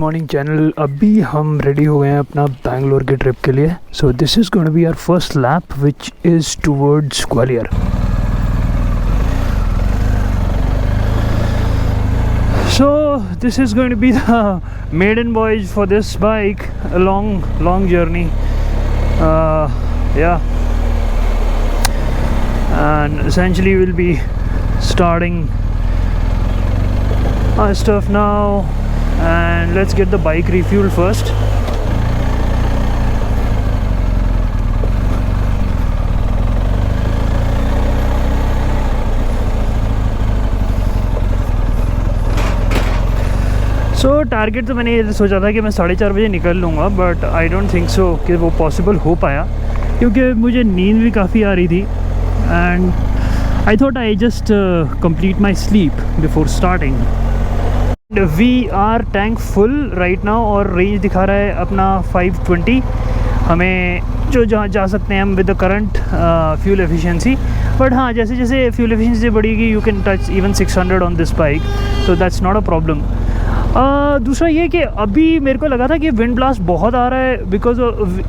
Morning channel. अभी हम ready हो गए हैं अपना बैंगलोर के ट्रिप के लिए। So this is going to be our first lap which is towards Gwalior. So this is going to be the maiden voyage for this bike, a long journey. Yeah, and essentially we'll be starting our stuff now, and let's get the bike refueled first. So target तो मैंने ये सोचा था कि मैं 4:30 बजे निकल लूँगा, बट आई डोंट थिंक सो कि वो पॉसिबल हो पाया, क्योंकि मुझे नींद भी काफ़ी आ रही थी and I thought I just complete my sleep before starting. We are tank full right now और रेंज दिखा रहा है अपना 520। हमें जो जहाँ जा सकते हैं हम with the current fuel efficiency, but हाँ जैसे जैसे फ्यूल एफिशिएंसी बढ़ेगी you can touch even 600 on this bike, so that's not a problem. दूसरा ये कि अभी मेरे को लगा था कि विंड ब्लास्ट बहुत आ रहा है because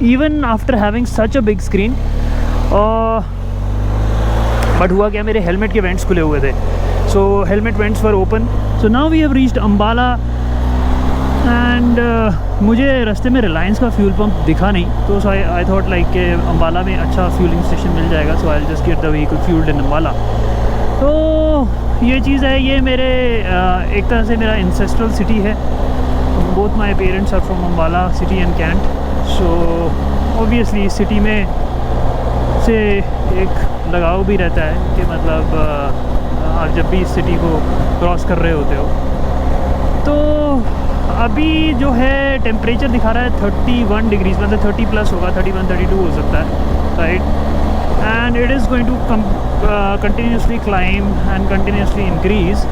even after having such a big screen, but हुआ क्या, मेरे हेलमेट के वेंट्स खुले हुए थे, so helmet vents were open. So now we have reached Ambala and मुझे रास्ते में रिलायंस का फ्यूल पंप दिखा नहीं, तो आई थॉट लाइक कि अम्बाला में अच्छा फ्यूलिंग स्टेशन मिल जाएगा, so I just get the vehicle fuelled in Ambala. तो ये चीज़ है, ये मेरे एक तरह से मेरा इंसेस्ट्रल सिटी है। Both my parents are from Ambala city and cantt, so obviously city में से एक लगाव भी रहता है कि मतलब आप जब भी इस सिटी को क्रॉस कर रहे होते हो। तो अभी जो है टेम्परेचर दिखा रहा है 31 डिग्रीज, मतलब 30 प्लस होगा, 31 32 हो सकता है, right. And it is going to continuously climb and continuously increase.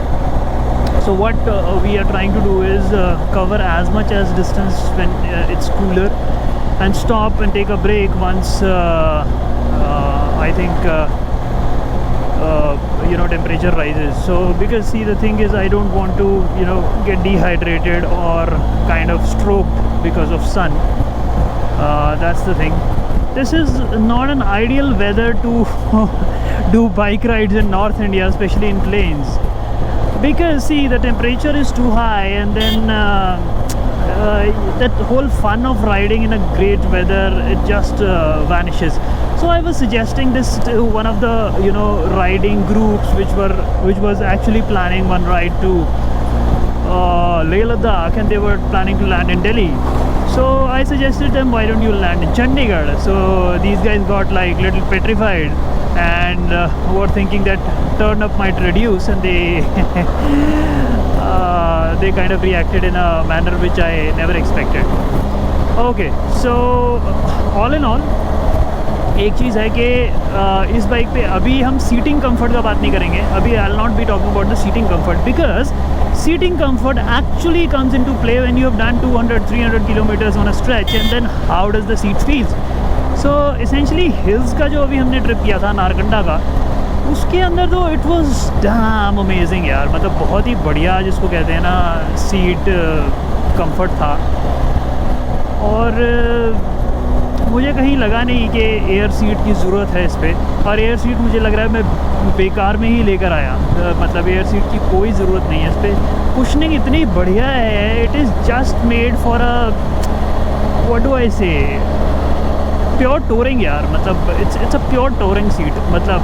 So what we are trying to do is cover as much as distance when it's cooler and stop and take a break once I think temperature rises. So because see, the thing is I don't want to get dehydrated or kind of stroked because of sun. That's the thing. This is not an ideal weather to do bike rides in North India, especially in plains, because see, the temperature is too high and then that whole fun of riding in a great weather, it just vanishes. So I was suggesting this to one of the riding groups which was actually planning one ride to Leh Ladakh, and they were planning to land in Delhi. So I suggested them, why don't you land in Chandigarh? So these guys got like little petrified and were thinking that turn up might reduce, and they kind of reacted in a manner which I never expected. Okay, so all in all एक चीज़ है कि इस bike पे अभी हम seating comfort का बात नहीं करेंगे। अभी I will not be talking about the seating comfort, because seating comfort actually comes into play when you have done 200-300 kilometers on a stretch, and then how does the seat feel. So essentially hills का जो अभी हमने trip किया था नारकंडा का, उसके अंदर तो इट वाज डैम अमेजिंग यार, मतलब बहुत ही बढ़िया जिसको कहते हैं ना सीट कंफर्ट था। और मुझे कहीं लगा नहीं कि एयर सीट की ज़रूरत है इस पर, और एयर सीट मुझे लग रहा है मैं बेकार में ही लेकर आया, मतलब एयर सीट की कोई ज़रूरत नहीं है इस पर। कुशनिंग इतनी बढ़िया है, it is just made for a what do I से प्योर टूरिंग यार, मतलब it's a pure touring seat, मतलब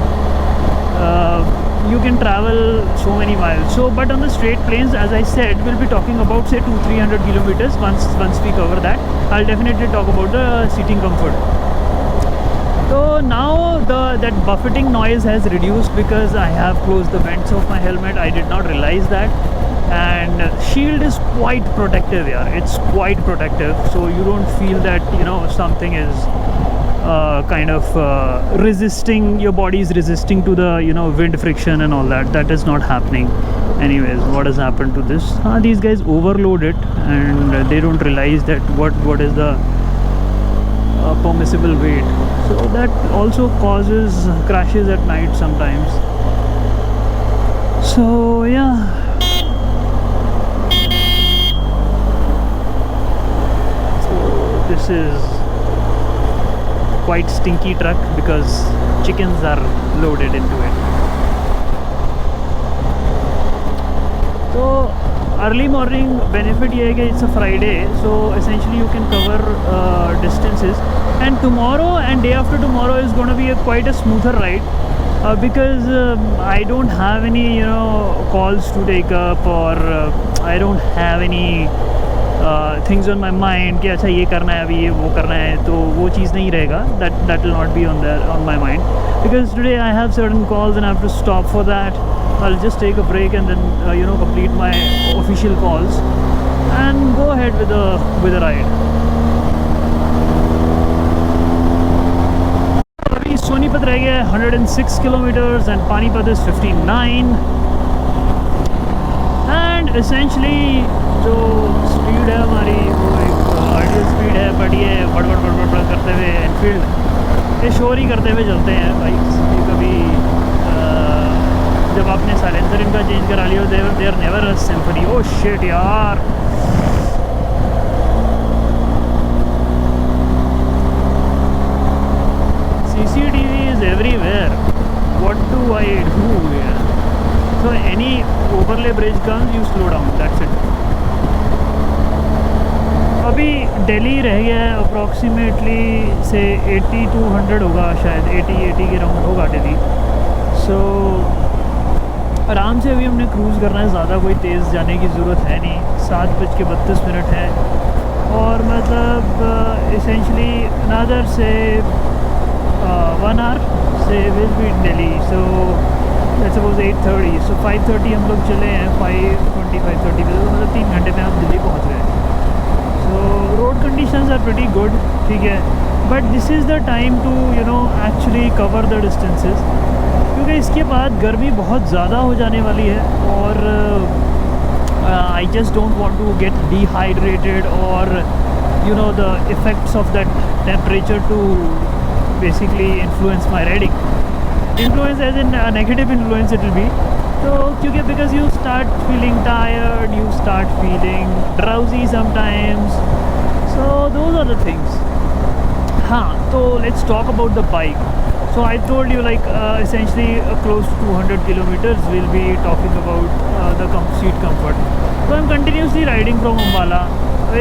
you can travel so many miles. So but on the straight plains, as I said, we'll be talking about say 200-300 kilometers. Once we cover that, I'll definitely talk about the seating comfort. So now that buffeting noise has reduced because I have closed the vents of my helmet. I did not realize that, and shield is quite protective, yeah, it's quite protective, so you don't feel that something is kind of resisting, your body is resisting to the wind friction and all that. That is not happening. Anyways, what has happened to this, these guys overload it and they don't realize that what is the permissible weight, so that also causes crashes at night sometimes. So yeah, this is quite stinky truck because chickens are loaded into it. So early morning benefit ये है कि it's a Friday, so essentially you can cover distances, and tomorrow and day after tomorrow is going to be quite a smoother ride because I don't have any calls to take up, or I don't have any things on my mind कि अच्छा ये करना है अभी, ये वो करना है, तो वो चीज़ नहीं रहेगा. that will not be on my mind because today I have certain calls and I have to stop for that. I'll just take a break and then complete my official calls and go ahead with the ride. अभी सोनीपत रह गया 106 kilometers and Panipat is 59, and essentially जो speed है हमारी वो एक ideal speed है, but ये बड़ करते हुए एनफील्ड ये शोर ही करते हुए चलते हैं बाइक्स. कभी जब आपने साइलेंसर इनका चेंज करा लिया, they are never a symphony. Oh shit यार, CCTV is everywhere. What do I do here? So any overlay bridge comes, you slow down, that's it. अभी दिल्ली रह गया है अप्रॉक्सीमेटली से 80 to 100 होगा शायद, 80 के राउंड होगा दिल्ली. सो आराम से अभी हमने क्रूज़ करना है, ज़्यादा कोई तेज़ जाने की ज़रूरत है नहीं. 7:32 है और मतलब इसेंशली नादर से 1 hour से will be in Delhi. So let's suppose 8:30, सो 5:30 हम लोग चले हैं, 5:20 5:30 पे, मतलब 3 घंटे में हम दिल्ली पहुँच गए. So road conditions are pretty good, ठीक है, but this is the time to actually cover the distances, क्योंकि इसके बाद गर्मी बहुत ज़्यादा हो जाने वाली है और I just don't want to get dehydrated or the effects of that temperature to basically influence my riding. Influence as in a negative influence it will be. So क्योंकि because you start feeling tired, you start feeling drowsy sometimes, so those are the things. हाँ, so let's talk about the bike. So I told you essentially close to 200 kilometers we'll be talking about the seat comfort. So I'm continuously riding from Ambala.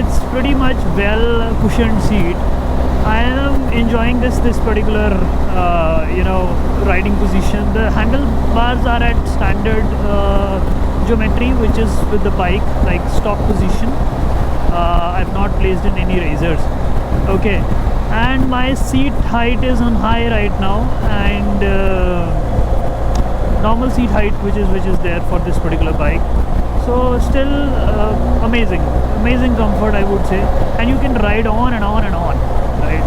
It's pretty much well cushioned seat. I am enjoying this particular riding position. The handlebars are at standard geometry, which is with the bike, like stock position. I've not placed in any razors. Okay, and my seat height is on high right now, and normal seat height which is there for this particular bike. So still amazing comfort, I would say, and you can ride on and on and on. Right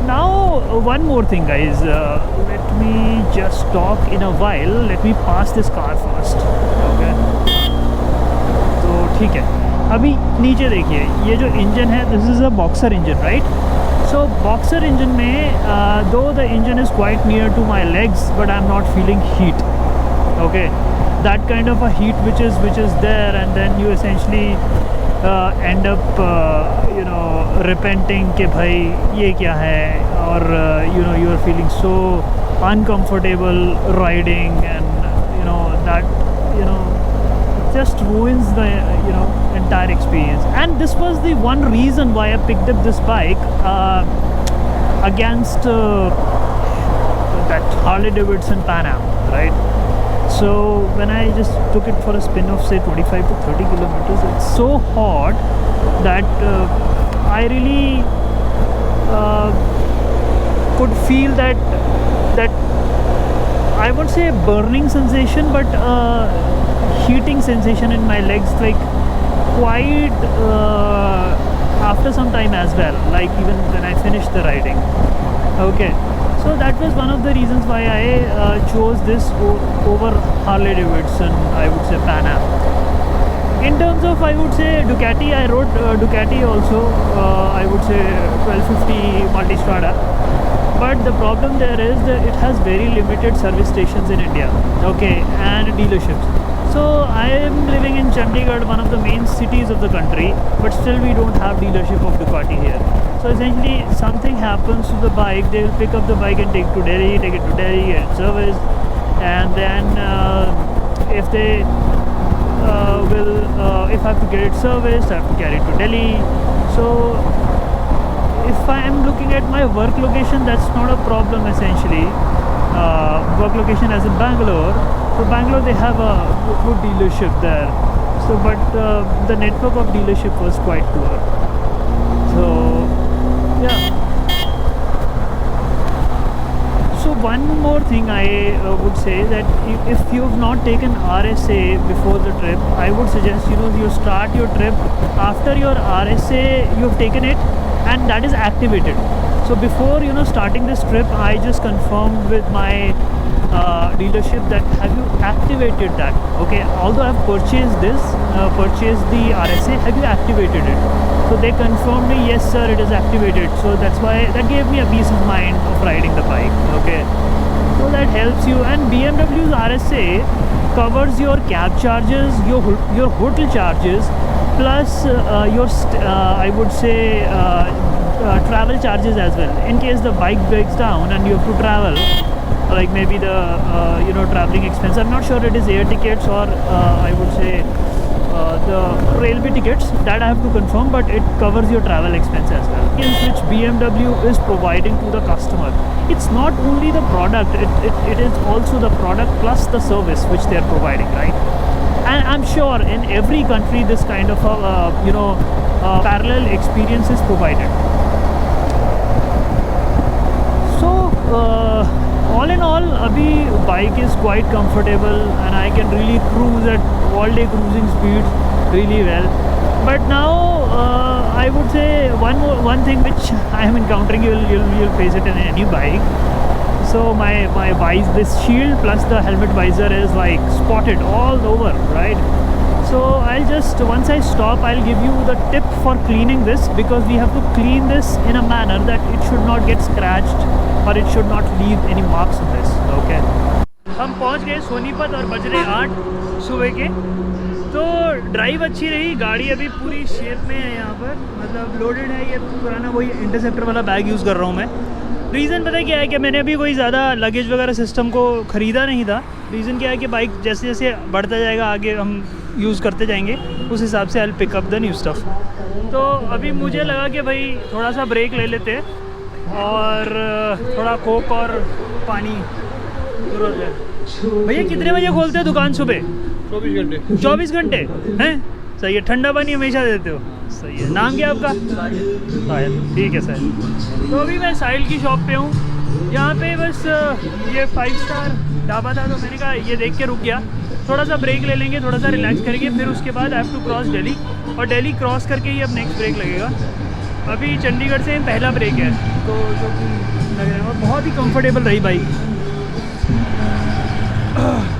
now, one more thing guys, let me just talk in a while. Let me pass this car first. Okay, तो ठीक है. अभी नीचे देखिए, ये जो engine है, this is a boxer engine, right? So boxer engine में दो the engine is quite near to my legs, but I am not feeling heat. Okay, that kind of a heat which is there, and then you essentially end up repenting कि भाई ये क्या है, और you are feeling so uncomfortable riding, and that just ruins the entire experience. And this was the one reason why I picked up this bike against that Harley Davidson Pan Am, right? So when I just took it for a spin of say 25 to 30 kilometers, it's so hot that I really could feel that I won't say burning sensation, but heating sensation in my legs, like quite after some time as well, like even when I finished the riding. Okay, so that was one of the reasons why I chose this over Harley Davidson, I would say Pan Am. In terms of, I would say Ducati, I rode Ducati also, I would say 1250 Multistrada. But the problem there is that it has very limited service stations in India, okay, and dealerships. So So I am living in Chandigarh, one of the main cities of the country, but still we don't have dealership of Ducati here. So essentially something happens to the bike, they will pick up the bike and take it to Delhi, get it serviced, and then if they if I have to get it serviced, I have to carry it to Delhi. So if I am looking at my work location, that's not a problem essentially. Work location as in Bangalore. So Bangalore, they have a good dealership there. So but the network of dealership was quite poor. So yeah. So one more thing I would say that if you have not taken RSA before the trip, I would suggest you start your trip after your RSA, you've taken it and that is activated. So before starting this trip, I just confirmed with my dealership that have you activated that. Okay, although I have purchased the RSA, have you activated it? So they confirmed me, yes sir, it is activated. So that's why that gave me a peace of mind of riding the bike. Okay, so that helps you. And BMW's RSA covers your cab charges, your hotel charges, plus your I would say travel charges as well. In case the bike breaks down and you have to travel, like maybe the traveling expense, I'm not sure it is air tickets or I would say the railway tickets, that I have to confirm, but it covers your travel expense as well, which BMW is providing to the customer. It's not only the product, it is also the product plus the service which they are providing, right? And I'm sure in every country this kind of parallel experience is provided. So all in all, abhi bike is quite comfortable and I can really cruise at all day cruising speeds really well. But now I would say one thing which I am encountering, you'll face it in any bike. So my this shield plus the helmet visor is like spotted all over, right? So I'll just, once I stop, I'll give you the tip for cleaning this, because we have to clean this in a manner that it should not get scratched or it should not leave any marks on this. Okay, हम पहुंच गए सोनीपत और बज रहे 8 सुबह के। तो drive अच्छी रही, गाड़ी अभी पूरी शेप में है यहाँ पर, मतलब लोडेड है। ये पुराना वही इंटरसेप्टर वाला बैग यूज़ कर रहा हूँ मैं। रीज़न पता है क्या है कि मैंने अभी कोई ज़्यादा लगेज वगैरह सिस्टम को ख़रीदा नहीं था। रीज़न क्या है कि बाइक जैसे जैसे बढ़ता जाएगा आगे हम यूज़ करते जाएंगे, उस हिसाब से I will pick up the new stuff. तो अभी मुझे लगा कि भाई थोड़ा सा ब्रेक ले लेते हैं और थोड़ा कोक और पानी ज़रूरत है। भैया कितने बजे खोलते हो दुकान सुबह? 24 घंटे। 24 घंटे हैं, सही है। ठंडा पानी हमेशा देते हो, सही है। नाम क्या आपका? साहिल, ठीक है साहिल। तो अभी मैं साहिल की शॉप पे हूँ। यहाँ पे बस ये 5 स्टार ढाबा था, तो मैंने कहा ये देख के रुक गया, थोड़ा सा ब्रेक ले लेंगे, थोड़ा सा रिलैक्स करेंगे, फिर उसके बाद I have to cross Delhi, और दिल्ली क्रॉस करके ही अब नेक्स्ट ब्रेक लगेगा। अभी चंडीगढ़ से पहला ब्रेक है, तो जो कि लग रहा है, और बहुत ही कंफर्टेबल रही बाइक।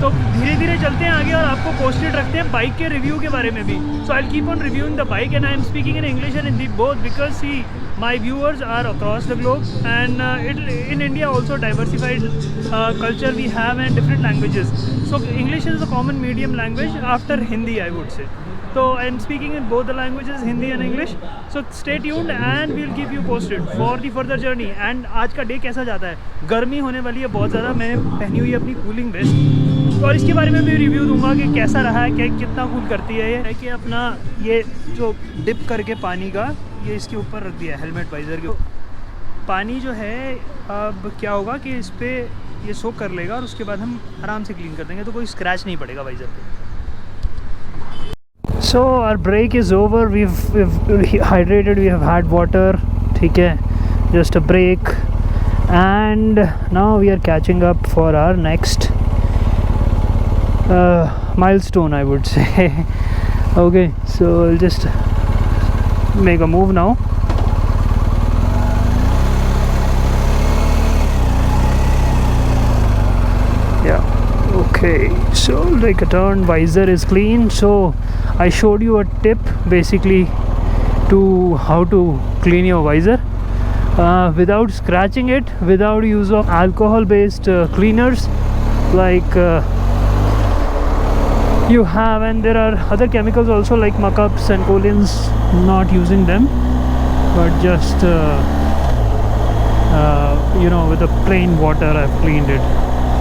तो धीरे धीरे चलते हैं आगे और आपको पोस्टेड रखते हैं बाइक के रिव्यू के बारे में भी। So I will keep on reviewing the bike and I am speaking in English and Hindi both, because see my viewers are across the globe, and in India also diversified culture we have and different languages. So English is the common medium language after Hindi, I would say. So I am speaking in both the languages, Hindi and English. So stay tuned and we will keep you posted for the further journey. And आज का day कैसा जाता है? गर्मी होने वाली है बहुत ज़्यादा। मैंने पहनी हुई है अपनी कूलिंग वेस्ट, और इसके बारे में भी रिव्यू दूंगा कि कैसा रहा है, कितना कूल करती है। ये है कि अपना ये जो डिप करके पानी का ये इसके ऊपर रख दिया है हेलमेट वाइज़र के। पानी जो है अब क्या होगा कि इस पर ये सोक कर लेगा और उसके बाद हम आराम से क्लीन कर देंगे, तो कोई स्क्रैच नहीं पड़ेगा वाइज़र पे। So our break is over. We've hydrated. We have had water. ठीक है, just a break, and now we are catching up for our next milestone, I would say. Okay, so I'll just make a move now. Yeah, okay, so like a turn, visor is clean. So I showed you a tip basically to how to clean your visor without scratching it, without use of alcohol based cleaners like you have, and there are other chemicals also like muck-ups and cholins, not using them, but just you know, with the plain water I've cleaned it,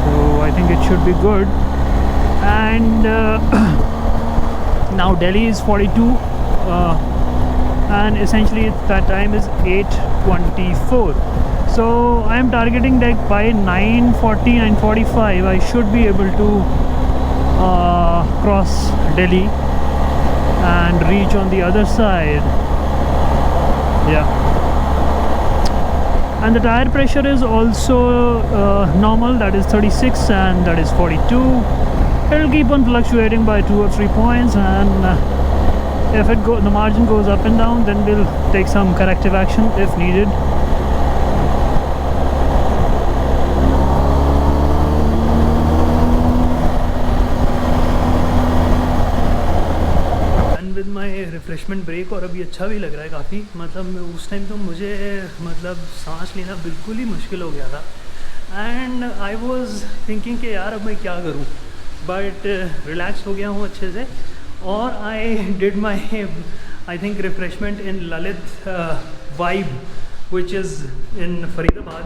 so I think it should be good. And now Delhi is 42 and essentially that time is 8:24, so I am targeting that by 9:40, 9:45 I should be able to cross Delhi and reach on the other side. Yeah, and the tire pressure is also normal, that is 36 and that is 42. It'll keep on fluctuating by 2 or 3 points, and if the margin goes up and down, then we'll take some corrective action if needed. With my refreshment break, और अभी अच्छा भी लग रहा है काफ़ी, मतलब उस टाइम तो मुझे मतलब सांस लेना बिल्कुल ही मुश्किल हो गया था, एंड आई वॉज थिंकिंग कि यार अब मैं क्या करूं, बट रिलैक्स हो गया हूँ अच्छे से, और I did my I think refreshment in Lalit vibe which is in Faridabad,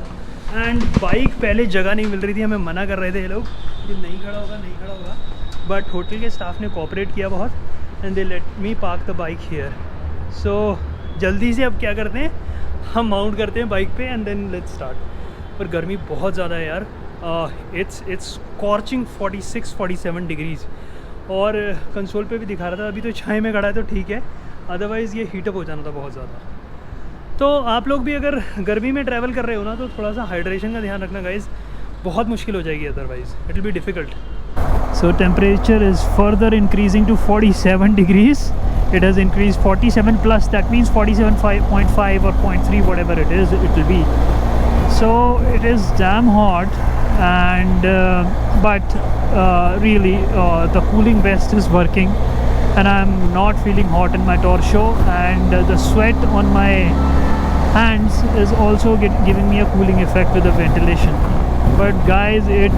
and bike पहले जगह नहीं मिल रही थी, हमें मना कर रहे थे ये लोग कि नहीं खड़ा होगा, नहीं खड़ा होगा, बट होटल के स्टाफ ने कोऑपरेट किया बहुत, and they let me park the bike here. So जल्दी से अब क्या करते हैं, हम माउंट करते हैं बाइक पे एंड देन लेट्स स्टार्ट। पर गर्मी बहुत ज़्यादा है यार, इट्स स्कॉर्चिंग 46-47 डिग्रीज़, और कंसोल पे भी दिखा रहा था, अभी तो छाए में खड़ा है तो ठीक है, अदरवाइज़ ये हीटअप हो जाना था बहुत ज़्यादा। तो आप लोग भी अगर गर्मी में ट्रैवल कर रहे हो ना, तो थोड़ा सा हाइड्रेशन का ध्यान रखना गाइज़, बहुत मुश्किल हो जाएगी otherwise, it will be difficult. So temperature is further increasing to 47 degrees. It has increased 47 plus, that means 47.5 or 0.3, whatever it is, it will be. So it is damn hot, and but really the cooling vest is working, and I'm not feeling hot in my torso, and the sweat on my hands is also giving me a cooling effect with the ventilation. But guys, it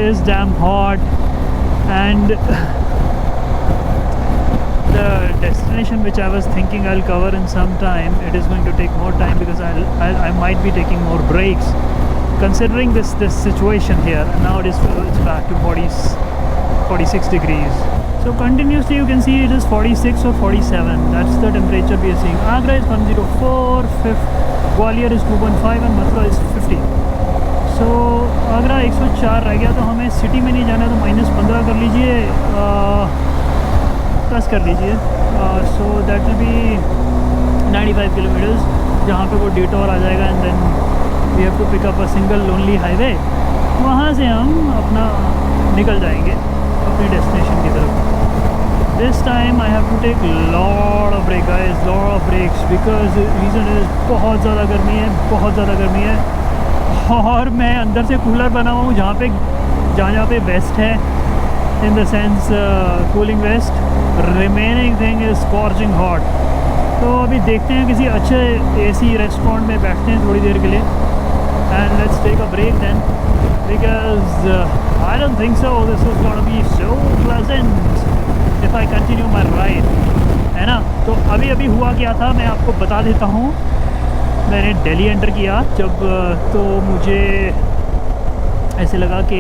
is damn hot, and the destination which I was thinking I'll cover in some time, it is going to take more time because I might be taking more breaks considering this situation here, and now it's back to 46 degrees. So continuously you can see it is 46 or 47, that's the temperature we are seeing. Agra is 104, Gwalior is 2.5 and Mathura is 50. सो आगरा 104 रह गया, तो हमें city में नहीं जाना है, तो -15 कर लीजिए, 10 कर लीजिए, so that will be 95 kilometres, जहाँ पे वो डिटोर आ जाएगा, and then we have to pick up a single lonely highway, वहाँ से हम अपना निकल जाएंगे अपनी डेस्टिनेशन की तरफ। This time I have to take lot of break guys, lot of breaks, because reason is बहुत ज़्यादा गर्मी है, बहुत ज़्यादा गर्मी है, और मैं अंदर से कूलर बना हुआ हूँ, जहाँ पे वेस्ट है, in the sense cooling vest, remaining thing is scorching hot. तो अभी देखते हैं किसी अच्छे एसी रेस्टोरेंट में बैठते हैं थोड़ी देर के लिए, and let's take a break then, because I don't think so this is gonna be so pleasant if I continue my ride, है ना। तो अभी हुआ क्या था मैं आपको बता देता हूँ। मैंने दिल्ली एंटर किया जब, तो मुझे ऐसे लगा कि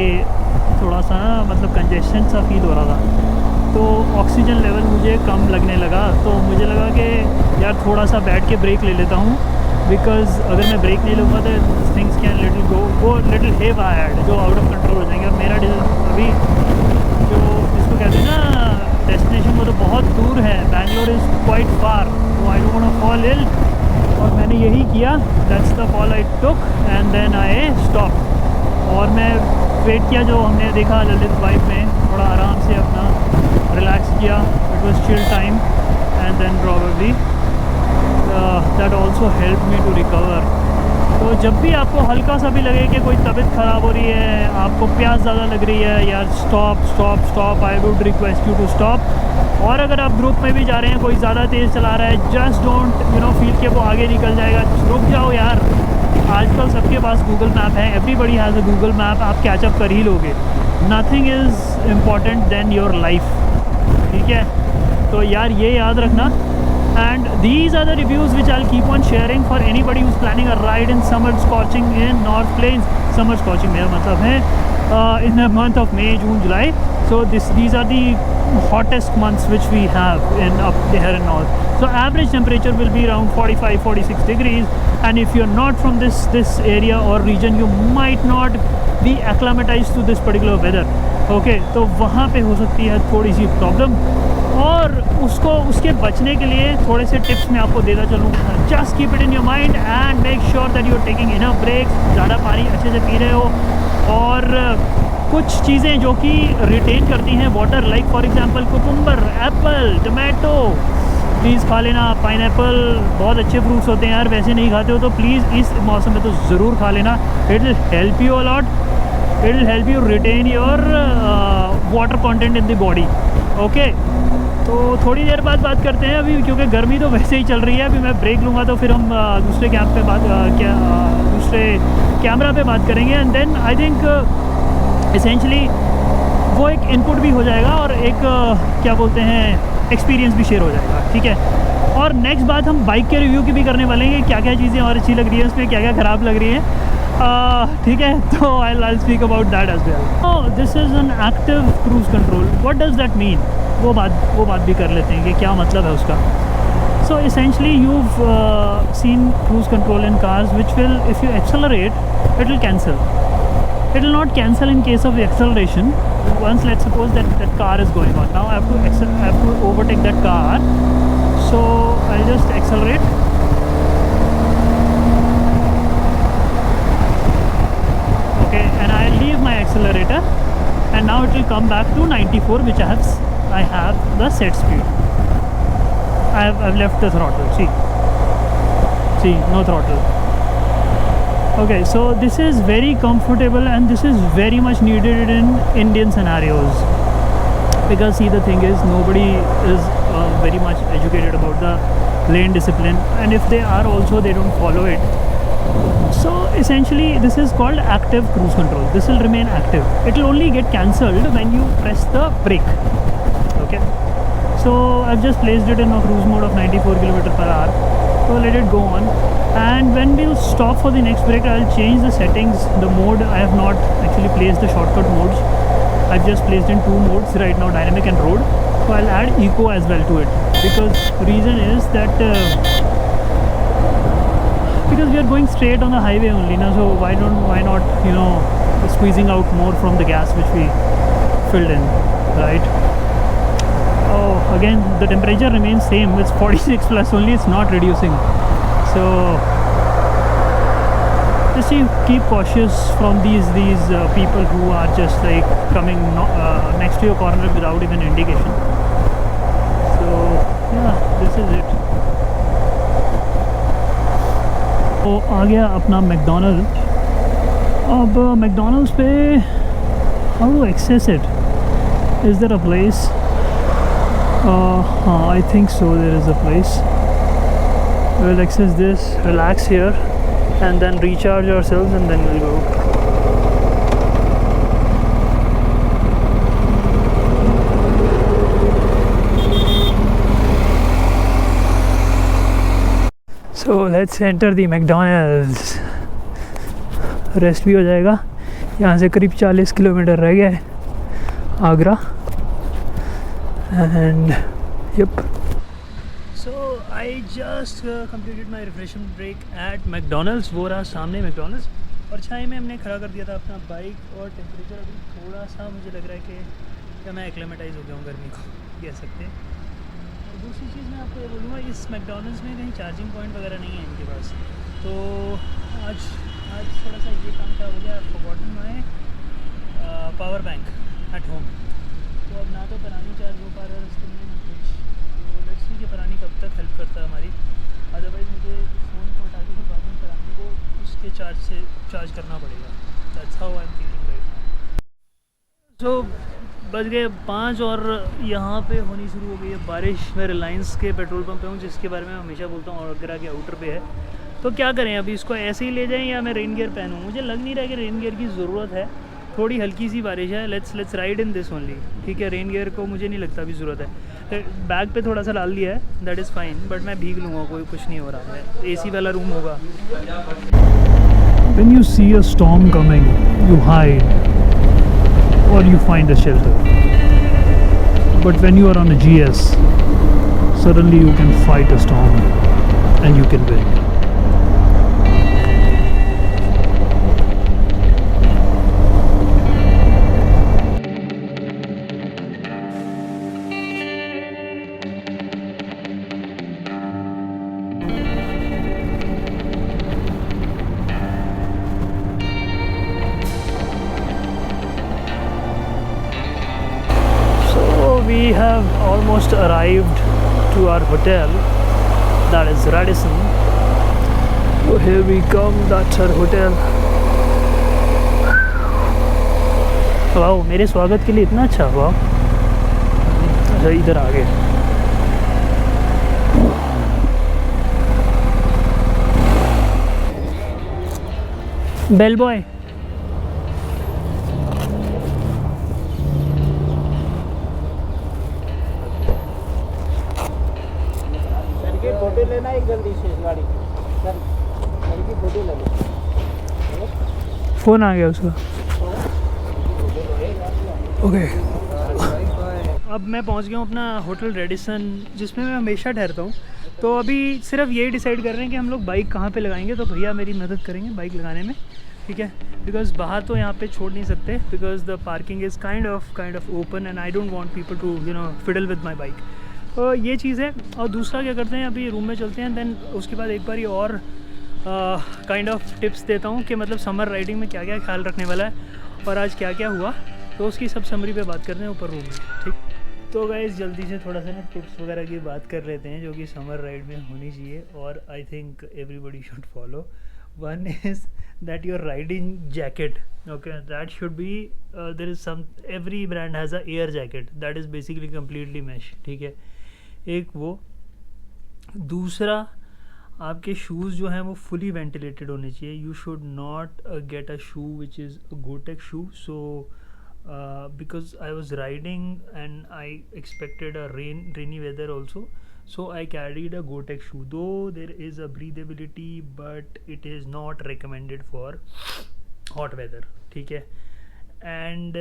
थोड़ा सा मतलब कंजेशन सा फील हो रहा था, तो ऑक्सीजन लेवल मुझे कम लगने लगा, तो मुझे लगा कि यार थोड़ा सा बैठ के ब्रेक ले लेता हूँ, बिकॉज़ अगर मैं ब्रेक नहीं लूँगा तो things can little have hired, जो आउट ऑफ कंट्रोल हो जाएंगे। और मेरा अभी जो इसको कहते हैं ना डेस्टिनेशन, वो तो बहुत दूर है, बैंगलोर इज़ क्वाइट फार, तो I don't want to fall ill, और मैंने यही किया, that's the call I took, and then I stop. और मैं वेट किया, जो हमने देखा ललित वाइब में, थोड़ा आराम से अपना रिलैक्स किया, it was chill time, and then probably that also help me to recover. तो जब भी आपको हल्का सा भी लगे कि कोई तबीयत ख़राब हो रही है, आपको प्यास ज़्यादा लग रही है, यार stop, I would request you to stop. और अगर आप ग्रुप में भी जा रहे हैं, कोई ज़्यादा तेज़ चला रहा है, जस्ट डोंट फील कि वो आगे निकल जाएगा, रुक जाओ यार। आजकल सबके पास गूगल मैप है, everybody has a Google map, आप कैचअप कर ही लोगे। Nothing is important then your life. ठीक है, तो यार ये याद रखना। And these are the reviews which I keep on sharing for anybody who is planning a ride in summer scorching in north plains. Summer scorching मेरा मतलब है in the month of May, June, July. So these are the hottest months which we have in up here in north. So average temperature will be around 45-46 degrees, and if you're not from this area or region, you might not be acclimatized to this particular weather. Okay, तो वहाँ पे हो सकती है थोड़ी सी problem, और उसके बचने के लिए थोड़े से टिप्स मैं आपको देता चलूँ। Just keep it in your mind and make sure that you are taking enough breaks, ज़्यादा पानी अच्छे से पी रहे हो, और कुछ चीज़ें जो कि रिटेन करती हैं water, like for example cucumber, Apple, tomato, please खा लेना। पाइनएप्पल बहुत अच्छे फ्रूट्स होते हैं यार, वैसे नहीं खाते हो तो प्लीज़ इस मौसम में तो ज़रूर खा लेना। It will help you a lot, it will help you retain your water content in the body. Okay, तो थोड़ी देर बाद बात करते हैं अभी, क्योंकि गर्मी तो वैसे ही चल रही है। अभी मैं ब्रेक लूँगा तो फिर हम दूसरे कैमरा पे बात करेंगे, and then I think essentially वो एक इनपुट भी हो जाएगा और एक क्या बोलते हैं एक्सपीरियंस भी शेयर हो जाएगा, ठीक है। और नेक्स्ट बात हम बाइक के रिव्यू की भी करने वाले हैं, क्या क्या चीज़ें और अच्छी लग रही है उसमें, क्या क्या ख़राब लग रही है, ठीक है। तो I speak about that as well. This is an active cruise control, what does that mean, वो बात भी कर लेते हैं कि क्या मतलब है उसका। So essentially you've seen cruise control in cars which will, if you accelerate, it will cancel. It will not cancel in case of the acceleration. Once let's suppose that car is going on. Now I have to overtake that car. So I'll just accelerate. Okay, and I'll leave my accelerator, and now it will come back to 94, which I have the set speed. I've left the throttle, see, no throttle. Okay, so this is very comfortable and this is very much needed in Indian scenarios, because see, the thing is, nobody is very much educated about the lane discipline, and if they are also, they don't follow it. So essentially this is called active cruise control. This will remain active. It will only get cancelled when you press the brake. Okay, so I've just placed it in a cruise mode of 94 km/h. So let it go on, and when we'll stop for the next brake, I'll change the settings, the mode. I have not actually placed the shortcut modes. I've just placed in 2 modes right now, dynamic and road. So I'll add eco as well to it, because reason is that because we are going straight on the highway only now, so why not squeezing out more from the gas which we filled in, right? Oh, again the temperature remains same, it's 46 plus only, it's not reducing. So just keep cautious from these people who are just like coming next to your corner without even indication. So yeah, this is it. तो आ गया अपना McDonald. अब McDonald's पे how to access it, is there a place? I think so, there is a place. We'll access this, relax here, and then recharge ourselves, and then we'll go. So let's enter the McDonald's. Rest भी हो जाएगा। यहाँ से करीब 40 kilometre रह गया है Agra, and yep. So I just completed my refreshment break at McDonald's. वो रहा सामने McDonald's, और छाई में हमने खड़ा कर दिया था अपना बाइक, और टेम्परेचर अभी थोड़ा सा मुझे लग रहा है कि मैं एक्लेमेटाइज़ हो गया हूँ गर्मी को, कह सकते हैं। और दूसरी चीज़ मैं आपको ये बोलूँगा, इस मैकडोनल्ड्स में कहीं चार्जिंग पॉइंट वगैरह नहीं है इनके पास, तो आज थोड़ा सा ये काम क्या हो गया, आई forgotten my power bank at home. तो अब ना तो परानी चार्ज हो पा रहा है रस्ते में, ना कुछ। तो लेट्स सी कि परानी कब तक हेल्प करता है हमारी, अदरवाइज़ मुझे फ़ोन को हटा के फिर बाद में परानी को उसके चार्ज से चार्ज करना पड़ेगा। That's how I am thinking right now. So बज गए 5 और यहाँ पे होनी शुरू हो गई है बारिश। मैं रिलायंस के पेट्रोल पंप पे हूँ, जिसके बारे में मैं हमेशा बोलता हूँ, और आगरा के आउटर पे है। तो क्या करें, अभी इसको ऐसे ही ले जाएं या मैं रेन गियर पहनूँ? मुझे लग नहीं रहा कि रेन गियर की ज़रूरत है, थोड़ी हल्की सी बारिश है। Let's ride in this only, ठीक है। रेन गियर को मुझे नहीं लगता अभी ज़रूरत है। बैग पे थोड़ा सा डाल दिया है, दैट इज़ फाइन, बट मैं भीग लूँगा, कोई कुछ नहीं हो रहा है, एसी वाला रूम होगा। When you see a storm coming, you hide or you find a shelter. But when you are on a GS, suddenly you can fight a storm and you can win. We have almost arrived to our hotel, that is Radisson. So here we come, that's our hotel. Wow, मेरे स्वागत के लिए इतना अच्छा हुआ। अच्छा इधर आ गए। बेल बॉय, फोटो लेना एक जल्दी से गाड़ी सर, गाड़ी की फोटो ले लो। फ़ोन आ गया उसका। ओके, अब मैं पहुंच गया हूँ अपना होटल रेडिसन, जिसमें मैं हमेशा ठहरता हूँ। तो अभी सिर्फ यही डिसाइड कर रहे हैं कि हम लोग बाइक कहाँ पे लगाएंगे, तो भैया मेरी मदद करेंगे बाइक लगाने में, ठीक है। बिकॉज़ बाहर तो यहाँ पे छोड़ नहीं सकते, because the parking is kind of open and I don't want people to fiddle with my bike. तो ये चीज़ है। और दूसरा क्या करते हैं, अभी रूम में चलते हैं, देन उसके बाद एक बार ये और काइंड ऑफ टिप्स देता हूँ कि मतलब समर राइडिंग में क्या क्या ख्याल रखने वाला है और आज क्या क्या हुआ, तो उसकी सब समरी पे बात करते हैं ऊपर रूम में, ठीक। तो गाइस जल्दी से थोड़ा सा ना टिप्स वगैरह की बात कर लेते हैं जो कि समर राइड में होनी चाहिए और I think everybody should follow. One is that your riding jacket, okay, that should be there is some, every brand has a air jacket that is basically completely mesh, ठीक है। एक वो, दूसरा आपके शूज़ जो हैं वो फुली वेंटिलेटेड होने चाहिए। You should not get a shoe which is a Gore-Tex shoe. So because I was riding and I expected a rainy weather also, so I carried a Gore-Tex shoe, though there is a breathability but it is not recommended for hot weather, ठीक है। and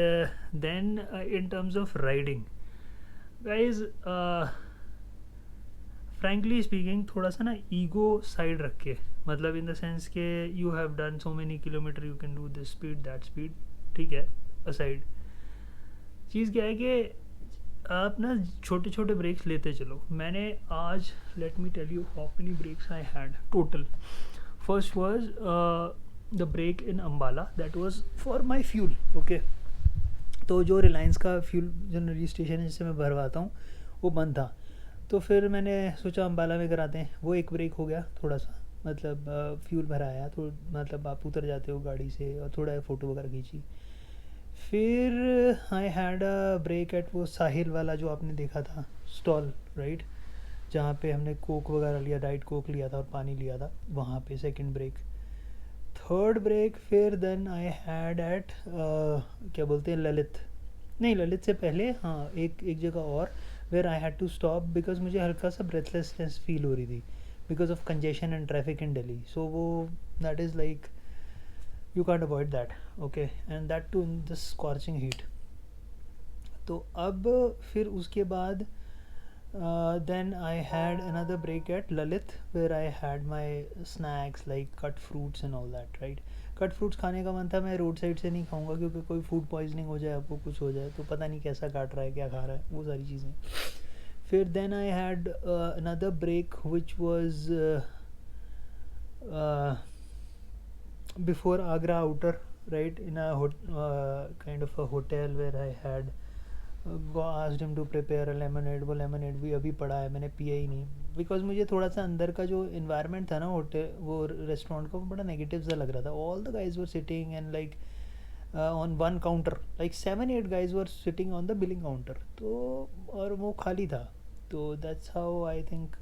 then in terms of riding guys, frankly speaking थोड़ा सा ना ego side रख के, मतलब इन the sense के you have done so many kilometre, you can do this speed that speed, ठीक है, असाइड। चीज़ क्या है कि आप ना छोटे छोटे ब्रेक्स लेते चलो। मैंने आज, let me tell you how many breaks I had total. First was the break in Ambala, that was for my fuel, okay. तो जो रिलायंस का फ्यूल जनरली स्टेशन है जिससे मैं भरवाता हूँ वो बंद था, तो फिर मैंने सोचा अम्बाला में कराते हैं। वो एक ब्रेक हो गया थोड़ा सा, मतलब फ्यूल भराया तो मतलब आप उतर जाते हो गाड़ी से और थोड़ा फ़ोटो वगैरह खींची। फिर I had a break at वो साहिल वाला जो आपने देखा था स्टॉल, राइट, जहाँ पे हमने कोक वगैरह लिया, डाइट कोक लिया था और पानी लिया था, वहाँ पे सेकंड ब्रेक। थर्ड ब्रेक फिर देन आई हैड एट क्या बोलते हैं, ललित, नहीं ललित से पहले, हाँ, एक जगह और, where I had to stop because मुझे हल्का सा ब्रेथलेसनेस फील हो रही थी because of congestion and traffic in Delhi. So वो that is like you can't avoid that, okay, and that too in this scorching heat. तो अब फिर उसके बाद then I had another break at Lalit where I had my snacks like cut fruits and all that, right. Cut fruits खाने का मन था, मैं रोड साइड से नहीं खाऊंगा क्योंकि कोई फूड पॉइजनिंग हो जाए, आपको कुछ हो जाए तो पता नहीं कैसा काट रहा है, क्या खा रहा है, वो सारी चीज़ें। फिर then I had another break which was before Agra outer, right, in a kind of a hotel where I had asked him to prepare a lemonade. वो lemonade भी अभी पड़ा है, मैंने पिया ही नहीं बिकॉज मुझे थोड़ा सा अंदर का जो इन्वायरमेंट था ना होटल वो रेस्टोरेंट का, वो बड़ा नेगेटिव सा लग रहा था। All the guys were sitting and like on one counter, like 7-8 guys were sitting on the billing counter, तो और वो खाली था। तो that's how I think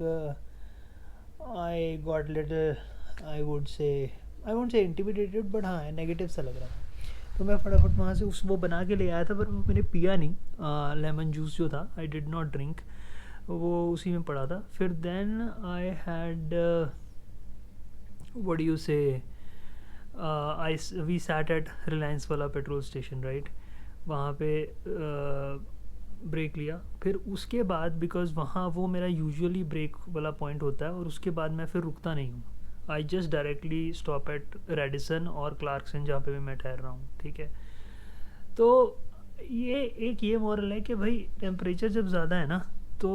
I got little, I would say, I won't say intimidated, but हाँ negative सा लग रहा था। तो मैं फटाफट वहाँ से वो बना के ले आया था, पर मैंने पिया नहीं, लेमन जूस जो था, आई डिड नॉट ड्रिंक। वो उसी में पड़ा था. फिर then I had what do you say, we sat at Reliance वाला पेट्रोल स्टेशन राइट. वहाँ पे ब्रेक लिया. फिर उसके बाद बिकॉज वहाँ वो मेरा यूजुअली ब्रेक वाला पॉइंट होता है और उसके बाद मैं फिर रुकता नहीं हूँ. I just directly stop at Radisson और क्लार्कसन जहाँ पे भी मैं ठहर रहा हूँ. ठीक है. तो ये मॉरल है कि भाई टेम्परेचर जब ज़्यादा है ना तो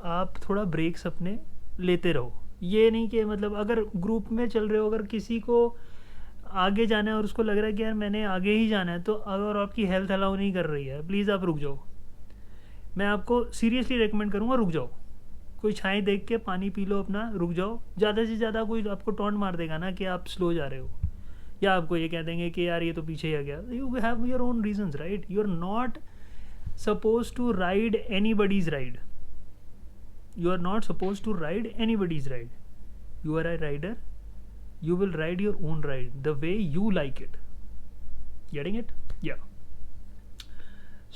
आप थोड़ा ब्रेक्स अपने लेते रहो. ये नहीं कि मतलब अगर ग्रुप में चल रहे हो, अगर किसी को आगे जाना है और उसको लग रहा है कि यार मैंने आगे ही जाना है, तो अगर आपकी हेल्थ अलाउ नहीं कर रही है प्लीज़ आप रुक जाओ. मैं आपको सीरियसली रेकमेंड करूँगा रुक जाओ. कोई छाई देख के पानी पी लो अपना, रुक जाओ. ज़्यादा से ज़्यादा कोई आपको टॉन्ट मार देगा ना कि आप स्लो जा रहे हो, या आपको ये कह देंगे कि यार ये तो पीछे ही आ गया. You have your own reasons right. You are not suppose to ride anybody's ride. You are not supposed to ride anybody's ride. You are a rider. You will ride your own ride the way you like it. Getting it? Yeah.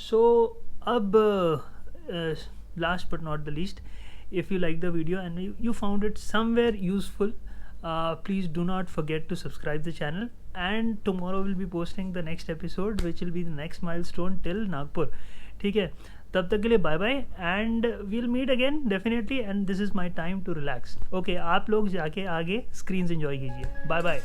So, last but not the least, if you like the video and you found it somewhere useful, please do not forget to subscribe the channel. And tomorrow we'll be posting the next episode, which will be the next milestone till Nagpur. ठीक है. तब तक के लिए bye bye and we'll meet again definitely. And this is my time to relax. Okay, आप लोग जाके आगे स्क्रीन्स एंजॉय कीजिए. Bye bye.